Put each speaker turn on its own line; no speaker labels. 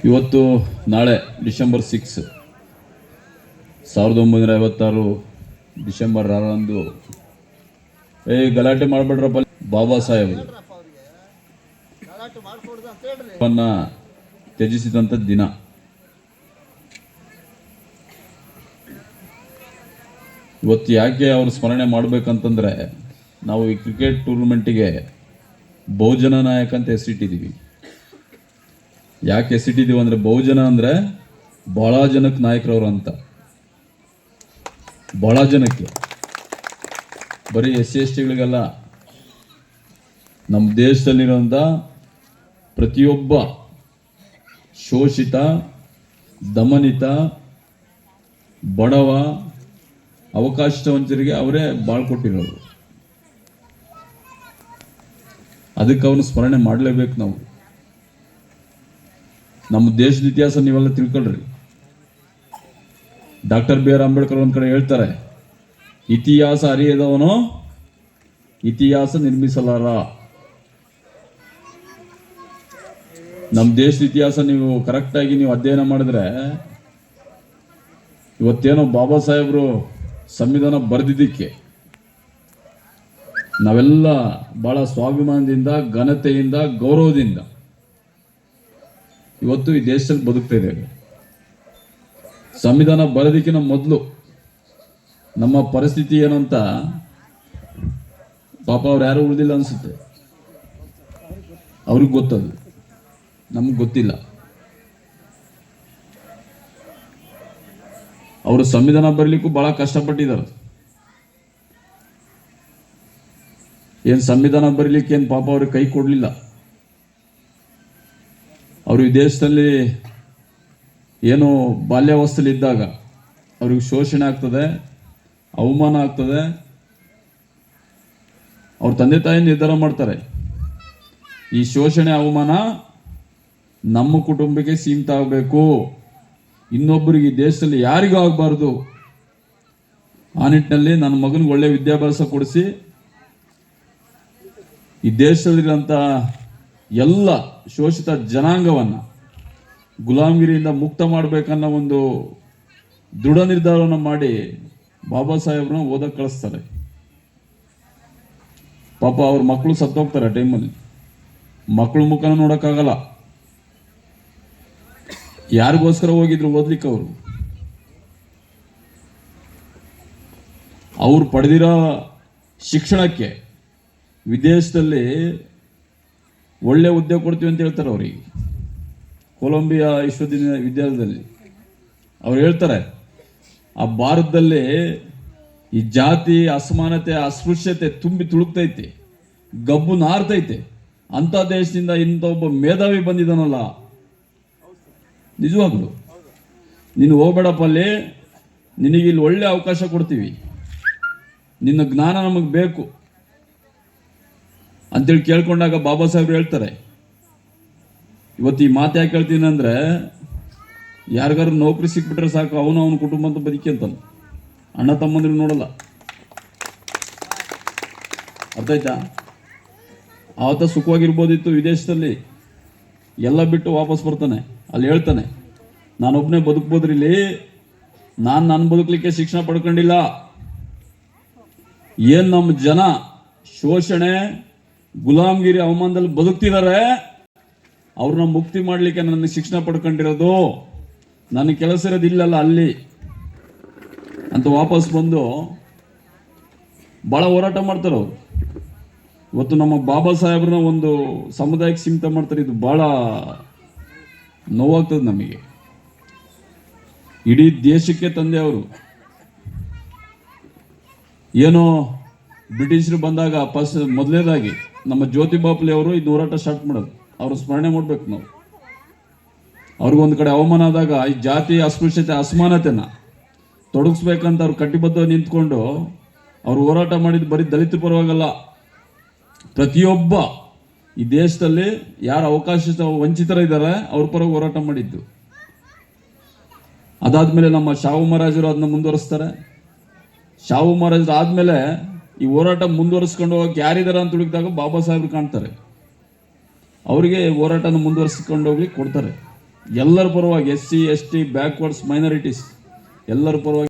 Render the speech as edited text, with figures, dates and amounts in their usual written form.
ಇವತ್ತು ನಾಳೆ December 6 1956 December 6ರಂದು ಗಲಾಟೆ ಮಾಡಬೇಡ್ರಪ್ಪ ಬಾಬಾ ಸಾಹೇಬ್ ತ್ಯಜಿಸಿದಂಥ ದಿನ. ಇವತ್ತು ಯಾಕೆ ಅವ್ರ ಸ್ಮರಣೆ ಮಾಡಬೇಕಂತಂದ್ರೆ, ನಾವು ಈ ಕ್ರಿಕೆಟ್ ಟೂರ್ನಮೆಂಟಿಗೆ ಬಹುಜನ ನಾಯಕ ಅಂತ ಹೆಸರಿಟ್ಟಿದ್ದೀವಿ. ಯಾಕೆ ಹೆಸರಿಟ್ಟಿದ್ದೀವಿ ಅಂದರೆ, ಬಹುಜನ ಅಂದರೆ ಭಾಳ ಜನಕ್ಕೆ ನಾಯಕರವರು ಅಂತ. ಭಾಳ ಜನಕ್ಕೆ, ಬರೀ SC STಗಳಿಗೆಲ್ಲ, ನಮ್ಮ ದೇಶದಲ್ಲಿರೋಂಥ ಪ್ರತಿಯೊಬ್ಬ ಶೋಷಿತ, ದಮನಿತ, ಬಡವ, ಅವಕಾಶವಂತರಿಗೆ ಅವರೇ ಬಾಳ್ಕೊಟ್ಟಿರೋರು. ಅದಕ್ಕೆ ಅವನು ಸ್ಮರಣೆ ಮಾಡಲೇಬೇಕು ನಾವು. ನಮ್ಮ ದೇಶದ ಇತಿಹಾಸ ನೀವೆಲ್ಲ ತಿಳ್ಕೊಳ್ರಿ. ಡಾಕ್ಟರ್ BR ಅಂಬೇಡ್ಕರ್ ಒಂದ್ ಕಡೆ ಹೇಳ್ತಾರೆ, ಇತಿಹಾಸ ಅರಿಯದವನು ಇತಿಹಾಸ ನಿರ್ಮಿಸಲಾರ. ನಮ್ಮ ದೇಶದ ಇತಿಹಾಸ ನೀವು ಕರೆಕ್ಟಾಗಿ ನೀವು ಅಧ್ಯಯನ ಮಾಡಿದ್ರೆ, ಇವತ್ತೇನೋ ಬಾಬಾ ಸಾಹೇಬರು ಸಂವಿಧಾನ ಬರೆದಿದ್ದಕ್ಕೆ ನಾವೆಲ್ಲ ಬಹಳ ಸ್ವಾಭಿಮಾನದಿಂದ, ಘನತೆಯಿಂದ, ಗೌರವದಿಂದ ಇವತ್ತು ಈ ದೇಶದಲ್ಲಿ ಬದುಕ್ತಾ ಇದ್ದೇವೆ. ಸಂವಿಧಾನ ಬರೋದಕ್ಕಿಂತ ಮೊದಲು ನಮ್ಮ ಪರಿಸ್ಥಿತಿ ಏನಂತ ಪಾಪ ಅವ್ರು ಯಾರು ಉಳಿದಿಲ್ಲ ಅನ್ಸುತ್ತೆ. ಅವ್ರಿಗೆ ಗೊತ್ತದು, ನಮ್ಗೆ ಗೊತ್ತಿಲ್ಲ. ಅವರು ಸಂವಿಧಾನ ಬರಲಿಕ್ಕೂ ಬಹಳ ಕಷ್ಟಪಟ್ಟಿದ್ದಾರೆ. ಏನು ಸಂವಿಧಾನ ಬರಲಿಕ್ಕೆ ಏನು ಪಾಪ ಅವ್ರಿಗೆ ಕೈ ಕೊಡಲಿಲ್ಲ. ಅವರು ಈ ದೇಶದಲ್ಲಿ ಏನು ಬಾಲ್ಯಾವಸ್ಥೆಯಲ್ಲಿದ್ದಾಗ ಅವ್ರಿಗೆ ಶೋಷಣೆ ಆಗ್ತದೆ, ಅವಮಾನ ಆಗ್ತದೆ. ಅವ್ರ ತಂದೆ ತಾಯಿ ನಿರ್ಧಾರ ಮಾಡ್ತಾರೆ, ಈ ಶೋಷಣೆ ಅವಮಾನ ನಮ್ಮ ಕುಟುಂಬಕ್ಕೆ ಸೀಮಿತ ಆಗಬೇಕು, ಇನ್ನೊಬ್ಬರಿಗೆ ಈ ದೇಶದಲ್ಲಿ ಯಾರಿಗೂ ಆಗಬಾರ್ದು. ಆ ನಿಟ್ಟಿನಲ್ಲಿ ನನ್ನ ಮಗನಿಗೆ ಒಳ್ಳೆ ವಿದ್ಯಾಭ್ಯಾಸ ಕೊಡಿಸಿ ಈ ದೇಶದಲ್ಲಿರೋಂಥ ಎಲ್ಲ ಶೋಷಿತ ಜನಾಂಗವನ್ನು ಗುಲಾಮಗಿರಿಯಿಂದ ಮುಕ್ತ ಮಾಡಬೇಕನ್ನೋ ಒಂದು ದೃಢ ನಿರ್ಧಾರವನ್ನು ಮಾಡಿ ಬಾಬಾ ಸಾಹೇಬ್ರನ್ನ ಓದಕ್ಕೆ ಕಳಿಸ್ತಾರೆ. ಪಾಪ ಅವ್ರ ಮಕ್ಕಳು ಸತ್ತೋಗ್ತಾರೆ ಆ ಟೈಮಲ್ಲಿ. ಮಕ್ಕಳು ಮುಖನ ನೋಡೋಕ್ಕಾಗಲ್ಲ. ಯಾರಿಗೋಸ್ಕರ ಹೋಗಿದ್ರು ಓದ್ಲಿಕ್ಕೆ? ಅವ್ರು ಪಡೆದಿರೋ ಶಿಕ್ಷಣಕ್ಕೆ ವಿದೇಶದಲ್ಲಿ ಒಳ್ಳೆ ಉದ್ಯೋಗ ಕೊಡ್ತೀವಿ ಅಂತ ಹೇಳ್ತಾರೆ ಅವರಿಗೆ. ಕೊಲಂಬಿಯಾ ವಿಶ್ವವಿದ್ಯಾಲಯದಲ್ಲಿ ಅವ್ರು ಹೇಳ್ತಾರೆ, ಆ ಭಾರತದಲ್ಲಿ ಈ ಜಾತಿ ಅಸಮಾನತೆ, ಅಸ್ಪೃಶ್ಯತೆ ತುಂಬಿ ತುಳುಕ್ತೈತೆ, ಗಬ್ಬು ನಾರ್ತೈತೆ. ಅಂಥ ದೇಶದಿಂದ ಇಂಥ ಒಬ್ಬ ಮೇಧಾವಿ ಬಂದಿದ್ದಾನಲ್ಲ, ನಿಜವಾಗ್ಲು ನೀನು ಹೋಗ್ಬೇಡಪ್ಪ ಅಲ್ಲಿ, ನಿನಗೆ ಇಲ್ಲಿ ಒಳ್ಳೆ ಅವಕಾಶ ಕೊಡ್ತೀವಿ, ನಿನ್ನ ಜ್ಞಾನ ನಮಗೆ ಬೇಕು ಅಂತೇಳಿ ಕೇಳ್ಕೊಂಡಾಗ ಬಾಬಾ ಸಾಹೇಬ್ರು ಹೇಳ್ತಾರೆ, ಇವತ್ತು ಈ ಮಾತು ಯಾಕೆ ಹೇಳ್ತೀನಿ ಅಂದರೆ, ಯಾರಿಗಾರು ನೌಕರಿ ಸಿಕ್ಬಿಟ್ರೆ ಸಾಕು, ಅವನ ಕುಟುಂಬ ಅಂತ ಬದುಕಿ ಅಂತಾನೆ, ಅಣ್ಣ ತಮ್ಮಂದ್ರಿಗೆ ನೋಡಲ್ಲ. ಅರ್ಥ ಆಯ್ತಾ? ಆವತ್ತ ಸುಖವಾಗಿರ್ಬೋದಿತ್ತು ವಿದೇಶದಲ್ಲಿ, ಎಲ್ಲ ಬಿಟ್ಟು ವಾಪಸ್ ಬರ್ತಾನೆ. ಅಲ್ಲಿ ಹೇಳ್ತಾನೆ, ನಾನೊಬ್ಬನೇ ಬದುಕ್ಬೋದ್ರಿ, ಇಲ್ಲಿ ನಾನು ನನ್ನ ಬದುಕಲಿಕ್ಕೆ ಶಿಕ್ಷಣ ಪಡ್ಕೊಂಡಿಲ್ಲ. ಏನು ನಮ್ಮ ಜನ ಶೋಷಣೆ, ಗುಲಾಮಗಿರಿ, ಅವಮಾನದಲ್ಲಿ ಬದುಕ್ತಿದ್ದಾರೆ, ಅವ್ರನ್ನ ಮುಕ್ತಿ ಮಾಡಲಿಕ್ಕೆ ನನ್ನ ಶಿಕ್ಷಣ ಪಡ್ಕೊಂಡಿರೋದು, ನನ್ನ ಕೆಲಸ ಇರೋದಿಲ್ಲಲ್ಲ ಅಲ್ಲಿ ಅಂತ ವಾಪಸ್ ಬಂದು ಭಾಳ ಹೋರಾಟ ಮಾಡ್ತಾರೆ ಅವರು. ಇವತ್ತು ನಮ್ಮ ಬಾಬಾ ಸಾಹೇಬ್ರನ್ನ ಒಂದು ಸಮುದಾಯಕ್ಕೆ ಸೀಮಿತ ಮಾಡ್ತಾರೆ. ಇದು ಭಾಳ ನೋವಾಗ್ತದೆ ನಮಗೆ. ಇಡೀ ದೇಶಕ್ಕೆ ತಂದೆ ಅವರು. ಏನೋ ಬ್ರಿಟಿಷರು ಬಂದಾಗ ಮೊದಲನೇದಾಗಿ ನಮ್ಮ ಜ್ಯೋತಿ ಬಾಪುಲೆ ಅವರು ಇದು ಹೋರಾಟ ಸ್ಟಾರ್ಟ್ ಮಾಡೋದು. ಅವ್ರ ಸ್ಮರಣೆ ಮಾಡ್ಬೇಕು ನಾವು. ಅವ್ರಿಗೊಂದು ಕಡೆ ಅವಮಾನ ಆದಾಗ ಈ ಜಾತಿ ಅಸ್ಪೃಶ್ಯತೆ, ಅಸಮಾನತೆನ ತೊಡಗಿಸ್ಬೇಕಂತ ಅವ್ರು ಕಟ್ಟಿಬದ್ಧ ನಿಂತ್ಕೊಂಡು ಅವ್ರು ಹೋರಾಟ ಮಾಡಿದ್ದು ಬರೀ ದಲಿತ ಪರವಾಗಲ್ಲ, ಪ್ರತಿಯೊಬ್ಬ ಈ ದೇಶದಲ್ಲಿ ಯಾರು ಅವಕಾಶ ವಂಚಿತರಿದ್ದಾರೆ ಅವ್ರ ಪರವಾಗಿ ಹೋರಾಟ ಮಾಡಿದ್ದು. ಅದಾದ್ಮೇಲೆ ನಮ್ಮ ಶಾಹು ಮಹಾರಾಜರು ಅದನ್ನ ಮುಂದುವರಿಸ್ತಾರೆ. ಶಾಹು ಮಹಾರಾಜರು ಆದ್ಮೇಲೆ ಈ ಹೋರಾಟ ಮುಂದುವರಿಸ್ಕೊಂಡು ಹೋಗಕ್ಕೆ ಯಾರಿದ್ದಾರೆ ಅಂತ ಹುಡುಕಿದಾಗ ಬಾಬಾ ಸಾಹೇಬ್ರು ಕಾಣ್ತಾರೆ. ಅವರಿಗೆ ಹೋರಾಟನ ಮುಂದುವರಿಸ್ಕೊಂಡು ಹೋಗ್ಲಿಕ್ಕೆ ಕೊಡ್ತಾರೆ. ಎಲ್ಲರ ಪರವಾಗಿ SC ST ಬ್ಯಾಕ್ವರ್ಡ್ಸ್ ಮೈನಾರಿಟೀಸ್ ಎಲ್ಲರ ಪರವಾಗಿ